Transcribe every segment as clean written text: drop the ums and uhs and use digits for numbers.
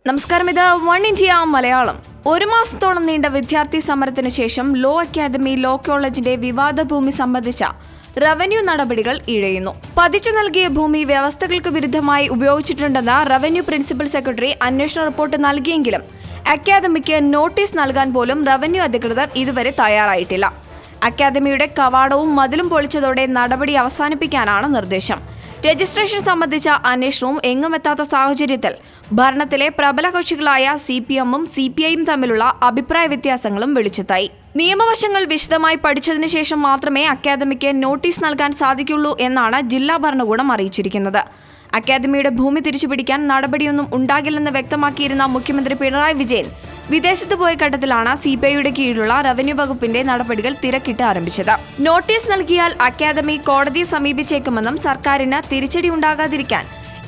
നമസ്കാരം, ഇത് one India Malayalam. ഒരു മാസത്തോളം നീണ്ട വിദ്യാർത്ഥി സമരത്തിനു ശേഷം ലോ അക്കാദമി ലോ കോളേജിന്റെ വിവാദ ഭൂമി സംബന്ധിച്ച റവന്യൂ നടപടികൾ ഇഴയുന്നു. പതിച്ചു നൽകിയ ഭൂമി വ്യവസ്ഥകൾക്ക് വിരുദ്ധമായി ഉപയോഗിച്ചിട്ടുണ്ടെന്ന റവന്യൂ പ്രിൻസിപ്പൽ സെക്രട്ടറി അന്വേഷണ റിപ്പോർട്ട് നൽകിയെങ്കിലും അക്കാദമിക്ക് നോട്ടീസ് നൽകാൻ പോലും റവന്യൂ അധികൃതർ ഇതുവരെ തയ്യാറായിട്ടില്ല. അക്കാദമിയുടെ കവാടവും മതിലും പൊളിച്ചതോടെ നടപടി അവസാനിപ്പിക്കാനാണ് നിർദ്ദേശം. രജിസ്ട്രേഷൻ സംബന്ധിച്ച അന്വേഷണവും എങ്ങുമെത്താത്ത സാഹചര്യത്തിൽ ഭരണത്തിലെ പ്രബല കക്ഷികളായ CPM-ഉം CPI-യും തമ്മിലുള്ള അഭിപ്രായ വ്യത്യാസങ്ങളും വെളിച്ചത്തായി. നിയമവശങ്ങൾ വിശദമായി പഠിച്ചതിനു ശേഷം മാത്രമേ അക്കാദമിക്ക് നോട്ടീസ് നൽകാൻ സാധിക്കുള്ളൂ എന്നാണ് ജില്ലാ ഭരണകൂടം അറിയിച്ചിരിക്കുന്നത്. അക്കാദമിയുടെ ഭൂമി തിരിച്ചുപിടിക്കാൻ നടപടിയൊന്നും ഉണ്ടാകില്ലെന്ന് വ്യക്തമാക്കിയിരുന്ന മുഖ്യമന്ത്രി പിണറായി വിജയൻ വിദേശത്ത് പോയ ഘട്ടത്തിലാണ് CPI-യുടെ കീഴിലുള്ള റവന്യൂ വകുപ്പിന്റെ നടപടികൾ തിരക്കിട്ട് ആരംഭിച്ചത്. നോട്ടീസ് നൽകിയാൽ അക്കാദമി കോടതിയെ സമീപിച്ചേക്കുമെന്നും സർക്കാരിന് തിരിച്ചടി ഉണ്ടാകാതിരിക്കാൻ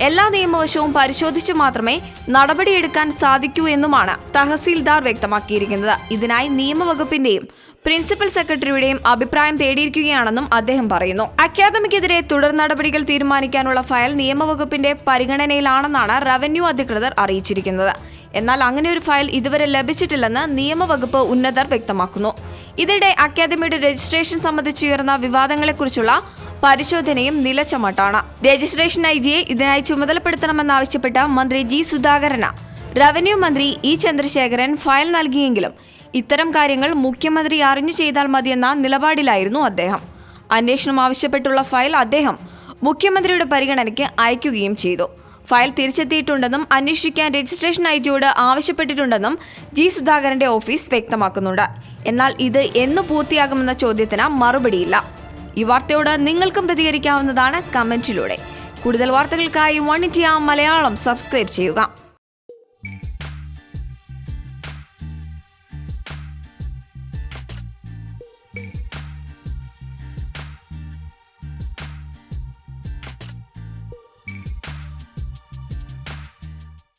എല്ലാ നിയമവശവും പരിശോധിച്ചു മാത്രമേ നടപടിയെടുക്കാൻ സാധിക്കൂ എന്നുമാണ് തഹസീൽദാർ വ്യക്തമാക്കിയിരിക്കുന്നത്. ഇതിനായി നിയമവകുപ്പിന്റെയും പ്രിൻസിപ്പൽ സെക്രട്ടറിയുടെയും അഭിപ്രായം തേടിയിരിക്കുകയാണെന്നും അദ്ദേഹം പറയുന്നു. അക്കാദമിക്കെതിരെ തുടർ നടപടികൾ തീരുമാനിക്കാനുള്ള ഫയൽ നിയമവകുപ്പിന്റെ പരിഗണനയിലാണെന്നാണ് റവന്യൂ അധികൃതർ അറിയിച്ചിരിക്കുന്നത്. എന്നാൽ അങ്ങനെ ഒരു ഫയൽ ഇതുവരെ ലഭിച്ചിട്ടില്ലെന്ന് നിയമവകുപ്പ് ഉന്നതർ വ്യക്തമാക്കുന്നു. ഇതിനിടെ അക്കാദമിയുടെ രജിസ്ട്രേഷൻ സംബന്ധിച്ചുയർന്ന വിവാദങ്ങളെക്കുറിച്ചുള്ള പരിശോധനയും നിലച്ച മട്ടാണ്. രജിസ്ട്രേഷൻ IG-യെ ഇതിനായി ചുമതലപ്പെടുത്തണമെന്നാവശ്യപ്പെട്ട് മന്ത്രി G. സുധാകരന് റവന്യൂ മന്ത്രി E. ചന്ദ്രശേഖരൻ ഫയൽ നൽകിയെങ്കിലും ഇത്തരം കാര്യങ്ങൾ മുഖ്യമന്ത്രി അറിഞ്ഞു ചെയ്താൽ മതിയെന്ന നിലപാടിലായിരുന്നു അദ്ദേഹം. അന്വേഷണം ആവശ്യപ്പെട്ടുള്ള ഫയൽ അദ്ദേഹം മുഖ്യമന്ത്രിയുടെ പരിഗണനയ്ക്ക് അയക്കുകയും ചെയ്തു. ഫയൽ തിരിച്ചെത്തിയിട്ടുണ്ടെന്നും അന്വേഷിക്കാൻ രജിസ്ട്രേഷൻ IG-യോട് ആവശ്യപ്പെട്ടിട്ടുണ്ടെന്നും G. സുധാകരന്റെ ഓഫീസ് വ്യക്തമാക്കുന്നുണ്ട്. എന്നാൽ ഇത് എന്ന് പൂർത്തിയാകുമെന്ന ചോദ്യത്തിന് മറുപടിയില്ല. ഈ വാർത്തയോട് നിങ്ങൾക്കും പ്രതികരിക്കാവുന്നതാണ് കമന്റിലൂടെ. കൂടുതൽ വാർത്തകൾക്കായി വൺ ഇന്ത്യ മലയാളം സബ്സ്ക്രൈബ് ചെയ്യുക.